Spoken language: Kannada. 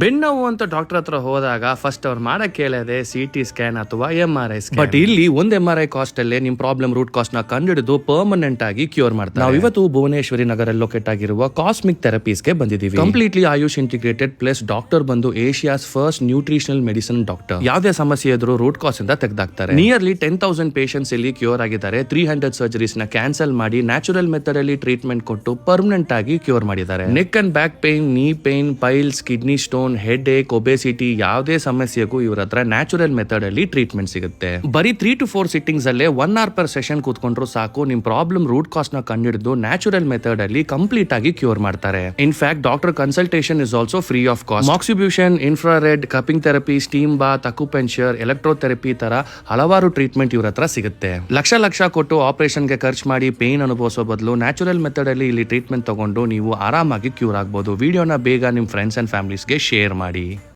ಬೆನ್ನೋವು ಅಂತ ಡಾಕ್ಟರ್ ಹತ್ರ ಹೋದಾಗ ಫಸ್ಟ್ ಅವ್ರು ಮಾಡಕ್ ಕೇಳದೆ CT ಸ್ಕ್ಯಾನ್ ಅಥವಾ MRI ಸ್ಕ್ಯಾನ್. ಬಟ್ ಇಲ್ಲಿ ಒಂದು MRI ಕಾಸ್ಟ್ ಅಲ್ಲೇ ನಿಮ್ ಪ್ರಾಬ್ಲಮ್ ರೂಟ್ ಕಾಸ್ಟ್ ನ ಕಂಡುಹಿಡಿದು ಪರ್ಮನೆಂಟ್ ಆಗಿ ಕ್ಯೂರ್ ಮಾಡ್ತಾರೆ. ನಾವು ಇವತ್ತು ಭುವನೇಶ್ವರಿ ನಗರ ಲೊಕೇಟ್ ಆಗಿರುವ ಕಾಸ್ಮಿಕ್ ಥೆರಪೀಸ್ ಗೆ ಬಂದಿದ್ದೀವಿ. Completely AYUSH integrated plus doctor ಬಂದು ಏಷಿಯಾಸ್ ಫಸ್ಟ್ ನ್ಯೂಟ್ರಿಷನಲ್ ಮೆಡಿಸಿನ್ ಡಾಕ್ಟರ್. ಯಾವುದೇ ಸಮಸ್ಯೆ ಇದ್ರೂ ರೂಟ್ ಕಾಸ್ ಇಂದ ತೆಗೆದಾಕ್ತಾರೆ. ನಿಯರ್ಲಿ 10,000 ಪೇಷಂಟ್ಸ್ ಇಲ್ಲಿ ಕ್ಯೂರ್ ಆಗಿದ್ದಾರೆ. 300 ಸರ್ಜರೀಸ್ ನ ಕ್ಯಾನ್ಸಲ್ ಮಾಡಿ ನ್ಯಾಚುರಲ್ ಮೆಥಡ್ ಅಲ್ಲಿ ಟ್ರೀಟ್ಮೆಂಟ್ ಕೊಟ್ಟು ಪರ್ಮನೆಂಟ್ ಆಗಿ ಕ್ಯೂರ್ ಮಾಡಿದ್ದಾರೆ. ನೆಕ್ ಅಂಡ್ ಬ್ಯಾಕ್ ಪೇನ್, ನೀ pain, piles, kidney stone, head ಏಕ್, ಒಬೆಸಿಟಿ ಯಾವುದೇ ಸಮಸ್ಯೆಗೂ ಇವ್ರ ಹತ್ರ ನ್ಯಾಚುರಲ್ ಮೆಥಡ್ ಅಲ್ಲಿ ಟ್ರೀಟ್ಮೆಂಟ್ ಸಿಗುತ್ತೆ. ಬರೀ 3 to 4 ಸಿಟ್ಟಿಂಗ್ಸ್ ಅಲ್ಲೇ 1 hour per ಸೆಷನ್ ಕೂತ್ಕೊಂಡ್ರು ಸಾಕು. ನಿಮ್ ಪ್ರಾಬ್ಲಮ್ ರೂಟ್ ಕಾಸ್ಟ್ ನ ಕಂಡಿಡಿದು ನ್ಯಾಚುರಲ್ ಮೆಥಡ್ ಅಲ್ಲಿ ಕಂಪ್ಲೀಟ್ ಆಗಿ ಕ್ಯೂರ್ ಮಾಡ್ತಾರೆ. In fact doctor consultation is also free of cost. Moxibustion, infrared, cupping therapy, steam bath, acupuncture, electrotherapy ತರ ಹಲವಾರು ಟ್ರೀಟ್ಮೆಂಟ್ ಇವ್ರ ಹತ್ರ ಸಿಗುತ್ತೆ. ಲಕ್ಷ ಕೊಟ್ಟು ಆಪರೇಷನ್ ಗೆ ಖರ್ಚು ಮಾಡಿ ಪೇನ್ ಅನುಭವಿಸೋ ಬದಲು ನ್ಯಾಚುರಲ್ ಮೆಥಡ್ ಅಲ್ಲಿ ಇಲ್ಲಿ ಟ್ರೀಟ್ಮೆಂಟ್ ತಗೊಂಡು ನೀವು ಆರಾಮಾಗಿ ಕ್ಯೂರ್ ಆಗಬಹುದು. ವಿಡಿಯೋನ ಬೇಗ ನಿಮ್ ಫ್ರೆಂಡ್ಸ್ ಅಂಡ್ ಫ್ಯಾಮಿಲೀಸ್ಗೆ ಶೇರ್ ಮಾಡಿ.